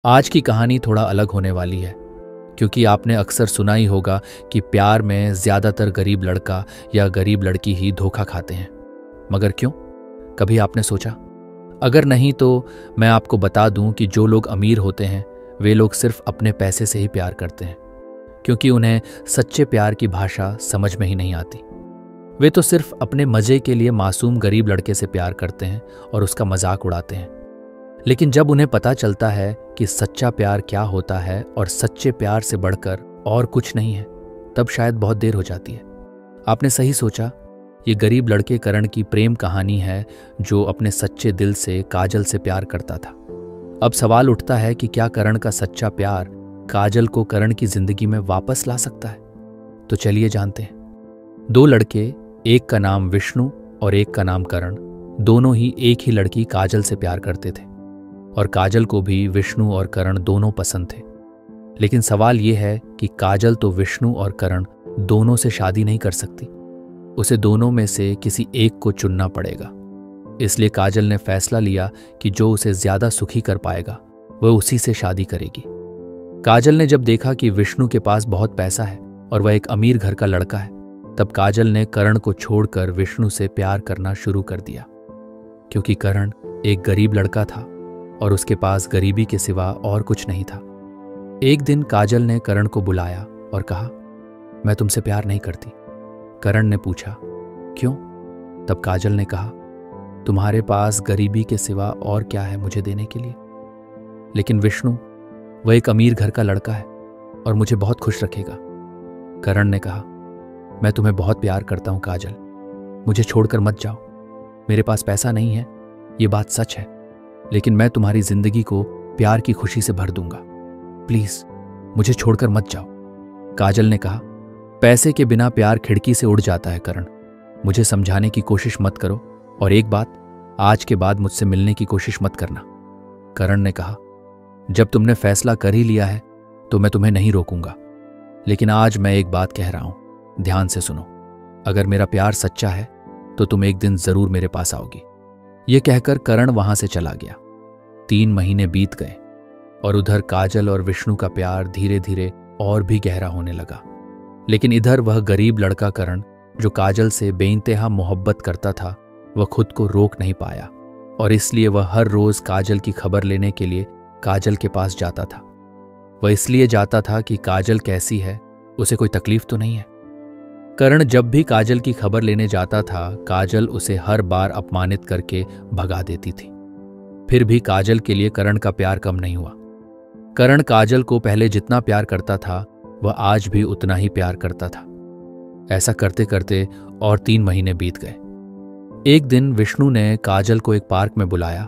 आज की कहानी थोड़ा अलग होने वाली है, क्योंकि आपने अक्सर सुना ही होगा कि प्यार में ज्यादातर गरीब लड़का या गरीब लड़की ही धोखा खाते हैं। मगर क्यों? कभी आपने सोचा? अगर नहीं तो मैं आपको बता दूं कि जो लोग अमीर होते हैं वे लोग सिर्फ अपने पैसे से ही प्यार करते हैं, क्योंकि उन्हें सच्चे प्यार की भाषा समझ में ही नहीं आती। वे तो सिर्फ अपने मजे के लिए मासूम गरीब लड़के से प्यार करते हैं और उसका मजाक उड़ाते हैं। लेकिन जब उन्हें पता चलता है कि सच्चा प्यार क्या होता है और सच्चे प्यार से बढ़कर और कुछ नहीं है, तब शायद बहुत देर हो जाती है। आपने सही सोचा, ये गरीब लड़के करण की प्रेम कहानी है, जो अपने सच्चे दिल से काजल से प्यार करता था। अब सवाल उठता है कि क्या करण का सच्चा प्यार काजल को करण की जिंदगी में वापस ला सकता है? तो चलिए जानते हैं। दो लड़के, एक का नाम विष्णु और एक का नाम करण, दोनों ही एक ही लड़की काजल से प्यार करते थे और काजल को भी विष्णु और करण दोनों पसंद थे। लेकिन सवाल यह है कि काजल तो विष्णु और करण दोनों से शादी नहीं कर सकती। उसे दोनों में से किसी एक को चुनना पड़ेगा। इसलिए काजल ने फैसला लिया कि जो उसे ज्यादा सुखी कर पाएगा वह उसी से शादी करेगी। काजल ने जब देखा कि विष्णु के पास बहुत पैसा है और वह एक अमीर घर का लड़का है, तब काजल ने करण को छोड़कर विष्णु से प्यार करना शुरू कर दिया, क्योंकि करण एक गरीब लड़का था और उसके पास गरीबी के सिवा और कुछ नहीं था। एक दिन काजल ने करण को बुलाया और कहा, मैं तुमसे प्यार नहीं करती। करण ने पूछा, क्यों? तब काजल ने कहा, तुम्हारे पास गरीबी के सिवा और क्या है मुझे देने के लिए? लेकिन विष्णु, वह एक अमीर घर का लड़का है और मुझे बहुत खुश रखेगा। करण ने कहा, मैं तुम्हें बहुत प्यार करता हूं काजल, मुझे छोड़कर मत जाओ। मेरे पास पैसा नहीं है, ये बात सच है, लेकिन मैं तुम्हारी जिंदगी को प्यार की खुशी से भर दूंगा। प्लीज मुझे छोड़कर मत जाओ। काजल ने कहा, पैसे के बिना प्यार खिड़की से उड़ जाता है करण, मुझे समझाने की कोशिश मत करो, और एक बात, आज के बाद मुझसे मिलने की कोशिश मत करना। करण ने कहा, जब तुमने फैसला कर ही लिया है तो मैं तुम्हें नहीं रोकूंगा, लेकिन आज मैं एक बात कह रहा हूं, ध्यान से सुनो। अगर मेरा प्यार सच्चा है तो तुम एक दिन जरूर मेरे पास आओगी। यह कहकर करण वहां से चला गया। 3 महीने बीत गए और उधर काजल और विष्णु का प्यार धीरे धीरे और भी गहरा होने लगा। लेकिन इधर वह गरीब लड़का करण, जो काजल से बेइंतहा मोहब्बत करता था, वह खुद को रोक नहीं पाया और इसलिए वह हर रोज काजल की खबर लेने के लिए काजल के पास जाता था। वह इसलिए जाता था कि काजल कैसी है, उसे कोई तकलीफ तो नहीं है। करण जब भी काजल की खबर लेने जाता था, काजल उसे हर बार अपमानित करके भगा देती थी। फिर भी काजल के लिए करण का प्यार कम नहीं हुआ। करण काजल को पहले जितना प्यार करता था, वह आज भी उतना ही प्यार करता था। ऐसा करते करते और 3 महीने बीत गए। एक दिन विष्णु ने काजल को एक पार्क में बुलाया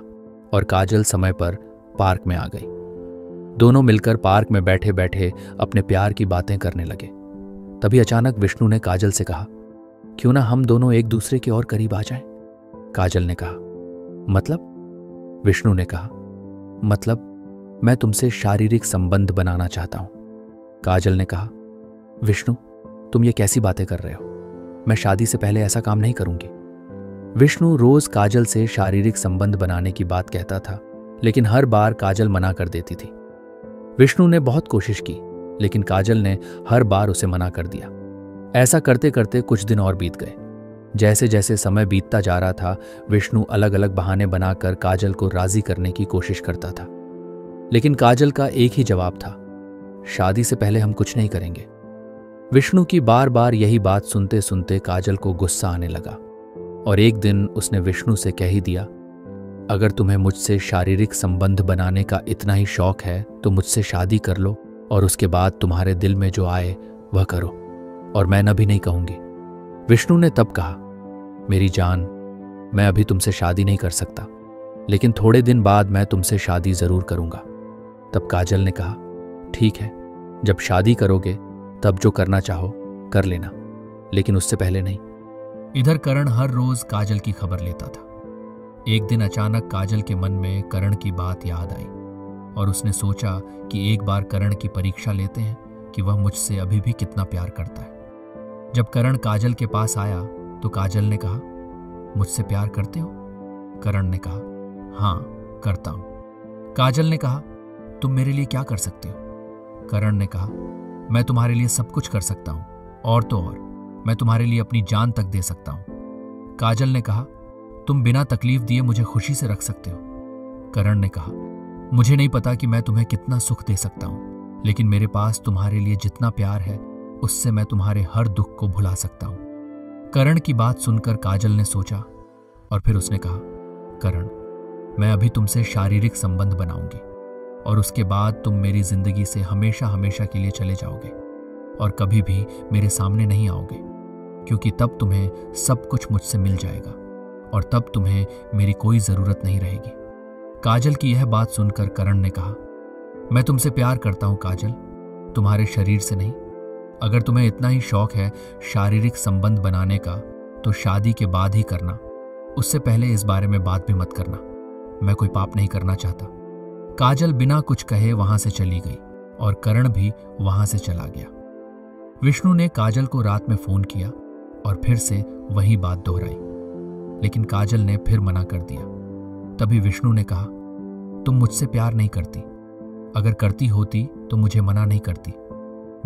और काजल समय पर पार्क में आ गई। दोनों मिलकर पार्क में बैठे बैठे अपने प्यार की बातें करने लगे। तभी अचानक विष्णु ने काजल से कहा, क्यों ना हम दोनों एक दूसरे के और करीब आ जाएं? काजल ने कहा, मतलब? विष्णु ने कहा, मतलब मैं तुमसे शारीरिक संबंध बनाना चाहता हूं। काजल ने कहा, विष्णु, तुम ये कैसी बातें कर रहे हो? मैं शादी से पहले ऐसा काम नहीं करूंगी। विष्णु रोज काजल से शारीरिक संबंध बनाने की बात कहता था, लेकिन हर बार काजल मना कर देती थी। विष्णु ने बहुत कोशिश की, लेकिन काजल ने हर बार उसे मना कर दिया। ऐसा करते करते कुछ दिन और बीत गए। जैसे जैसे समय बीतता जा रहा था, विष्णु अलग अलग बहाने बनाकर काजल को राजी करने की कोशिश करता था, लेकिन काजल का एक ही जवाब था, शादी से पहले हम कुछ नहीं करेंगे। विष्णु की बार बार यही बात सुनते सुनते काजल को गुस्सा आने लगा और एक दिन उसने विष्णु से कह ही दिया, अगर तुम्हें मुझसे शारीरिक संबंध बनाने का इतना ही शौक है तो मुझसे शादी कर लो और उसके बाद तुम्हारे दिल में जो आए वह करो, और मैं न भी नहीं कहूंगी। विष्णु ने तब कहा, मेरी जान, मैं अभी तुमसे शादी नहीं कर सकता, लेकिन थोड़े दिन बाद मैं तुमसे शादी जरूर करूंगा। तब काजल ने कहा, ठीक है, जब शादी करोगे तब जो करना चाहो कर लेना, लेकिन उससे पहले नहीं। इधर करण हर रोज काजल की खबर लेता था। एक दिन अचानक काजल के मन में करण की बात याद आई और उसने सोचा कि एक बार करण की परीक्षा लेते हैं कि वह मुझसे अभी भी कितना प्यार करता है। जब करण काजल के पास आया तो काजल ने कहा, मुझसे प्यार करते हो? करण ने कहा, हाँ करता हूं। काजल ने कहा, तुम मेरे लिए क्या कर सकते हो? करण ने कहा, मैं तुम्हारे लिए सब कुछ कर सकता हूं, और तो और मैं तुम्हारे लिए अपनी जान तक दे सकता हूं। काजल ने कहा, तुम बिना तकलीफ दिए मुझे खुशी से रख सकते हो। करण ने कहा, मुझे नहीं पता कि मैं तुम्हें कितना सुख दे सकता हूं, लेकिन मेरे पास तुम्हारे लिए जितना प्यार है उससे मैं तुम्हारे हर दुख को भुला सकता हूं। करण की बात सुनकर काजल ने सोचा और फिर उसने कहा, करण, मैं अभी तुमसे शारीरिक संबंध बनाऊंगी और उसके बाद तुम मेरी जिंदगी से हमेशा हमेशा के लिए चले जाओगे और कभी भी मेरे सामने नहीं आओगे, क्योंकि तब तुम्हें सब कुछ मुझसे मिल जाएगा और तब तुम्हें मेरी कोई जरूरत नहीं रहेगी। काजल की यह बात सुनकर करण ने कहा, मैं तुमसे प्यार करता हूं काजल, तुम्हारे शरीर से नहीं। अगर तुम्हें इतना ही शौक है शारीरिक संबंध बनाने का तो शादी के बाद ही करना, उससे पहले इस बारे में बात भी मत करना। मैं कोई पाप नहीं करना चाहता। काजल बिना कुछ कहे वहां से चली गई और करण भी वहां से चला गया। विष्णु ने काजल को रात में फोन किया और फिर से वही बात दोहराई, लेकिन काजल ने फिर मना कर दिया। तभी विष्णु ने कहा, तुम मुझसे प्यार नहीं करती, अगर करती होती तो मुझे मना नहीं करती।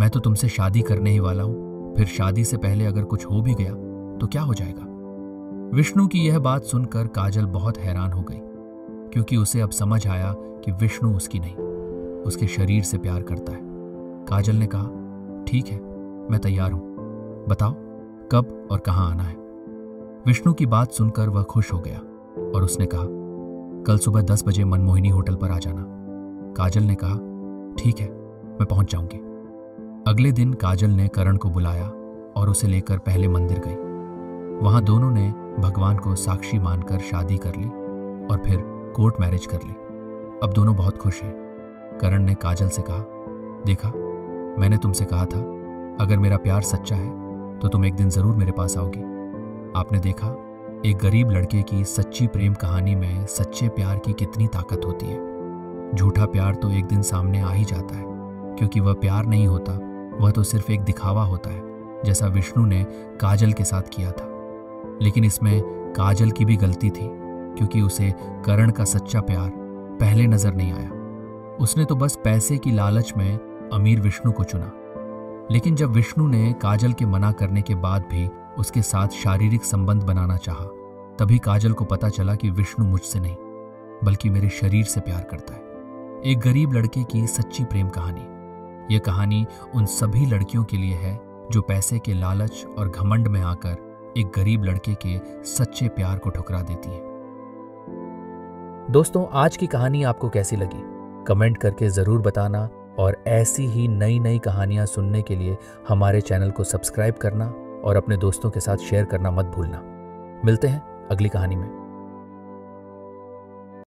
मैं तो तुमसे शादी करने ही वाला हूं, फिर शादी से पहले अगर कुछ हो भी गया तो क्या हो जाएगा? विष्णु की यह बात सुनकर काजल बहुत हैरान हो गई, क्योंकि उसे अब समझ आया कि विष्णु उसकी नहीं, उसके शरीर से प्यार करता है। काजल ने कहा, ठीक है, मैं तैयार हूं, बताओ कब और कहां आना है। विष्णु की बात सुनकर वह खुश हो गया और उसने कहा, कल सुबह 10 बजे मनमोहिनी होटल पर आ जाना। काजल ने कहा, ठीक है, मैं पहुंच जाऊंगी। अगले दिन काजल ने करण को बुलाया और उसे लेकर पहले मंदिर गई। वहां दोनों ने भगवान को साक्षी मानकर शादी कर ली और फिर कोर्ट मैरिज कर ली। अब दोनों बहुत खुश हैं। करण ने काजल से कहा, देखा, मैंने तुमसे कहा था अगर मेरा प्यार सच्चा है तो तुम एक दिन जरूर मेरे पास आओगी। आपने देखा, एक गरीब लड़के की सच्ची प्रेम कहानी में सच्चे प्यार की कितनी ताकत होती है। झूठा प्यार तो एक दिन सामने आ ही जाता है, क्योंकि वह प्यार नहीं होता, वह तो सिर्फ एक दिखावा होता है, जैसा विष्णु ने काजल के साथ किया था। लेकिन इसमें काजल की भी गलती थी, क्योंकि उसे करण का सच्चा प्यार पहले नजर नहीं आया। उसने तो बस पैसे की लालच में अमीर विष्णु को चुना। लेकिन जब विष्णु ने काजल के मना करने के बाद भी उसके साथ शारीरिक संबंध बनाना चाहा, तभी काजल को पता चला कि विष्णु मुझसे नहीं बल्कि मेरे शरीर से प्यार करता है। एक गरीब लड़के की सच्ची प्रेम कहानी। यह कहानी उन सभी लड़कियों के लिए है जो पैसे के लालच और घमंड में आकर एक गरीब लड़के के सच्चे प्यार को ठुकरा देती है। दोस्तों, आज की कहानी आपको कैसी लगी? कमेंट करके जरूर बताना और ऐसी ही नई नई कहानियां सुनने के लिए हमारे चैनल को सब्सक्राइब करना और अपने दोस्तों के साथ शेयर करना मत भूलना। मिलते हैं अगली कहानी में।